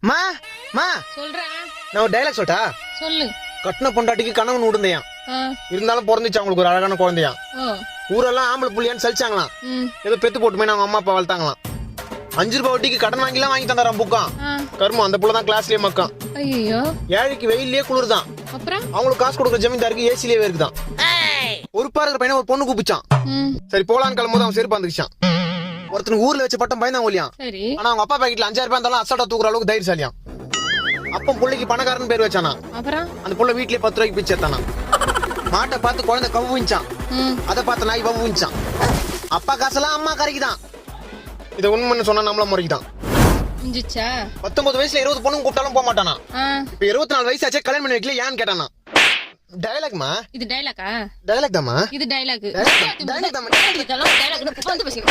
மா மா சொல்றா. நான் ஒரு டைலாக் சொல்லிட்டா. சொல்லு. கட்டின பொண்டாட்டிக்கு கணவன் விடுந்தையான், இருந்தாலும் பிறந்துச்சு அவங்களுக்கு ஒரு அழகான குழந்தையான். ஊரெல்லாம் ஆம்பளை புள்ளியான்னு சலிச்சாங்களாம். ஏதோ பெத்து போட்டுமே அவங்க அம்மா அப்பா வளர்த்தாங்களாம். 5 ரூபாய் வட்டிக்கு கடன் வாங்கிலாம் வாங்கி தந்தாராம் புக்கான். கருமம் அந்த புள்ளதான் கிளாஸ்லயே மக்கான். ஐயோ, ஏழைக்கு வெயிலே குளிர்தான், அப்புறம் அவங்களுக்கு காசு கொடுக்குற ஜமீன்தாருக்கு ஏசிலேயே இருக்குதான். பொறுப்பா இருக்கிற பையனை ஒரு பொண்ணு கூப்பிச்சான். சரி போலான்னு கிளம்பும்போது அவன் செருப்பு வந்துச்சான். ஒருத்தனுக்கு ஊர்ல வச்ச பட்டம் பயந்தான் ஒல்லியான். சரி. ஆனா அவங்க அப்பா பாக்கெட்ல 5000 ரூபாய் இருந்தாலும் அசால்ட்டா தூக்குற அளவுக்கு தைரியசாலியான். அப்ப புள்ளைக்கு பணக்காரன் பேர் வச்சானா. அப்புறம் அந்த புள்ள வீட்லயே 10 ரூபாய்க்கு பிச்சை எடுத்தானா. மாட்டை பார்த்து குழந்தை கவுவிச்சான், அதை பார்த்து நாய் வவுவிச்சான். அப்பா காசெல்லாம் அம்மா கரைக்குதான். இதை உண்மைன்னு சொன்னா நம்மள முறைக்குதான். 19 வயசுல 20 பொண்ணுங்க கூப்பிட்டாலும் போக மாட்டானா. இப்ப 24 வயசு ஆச்சே கல்யாணம் பண்ணி வைக்கல ஏன்னு கேட்டானா. டைலாக்மா இது டைலாக்கா? டைலாக் தாமா இது டைலாக். டைலாக் தாமா. டைலாக் வந்து பேசுங்க.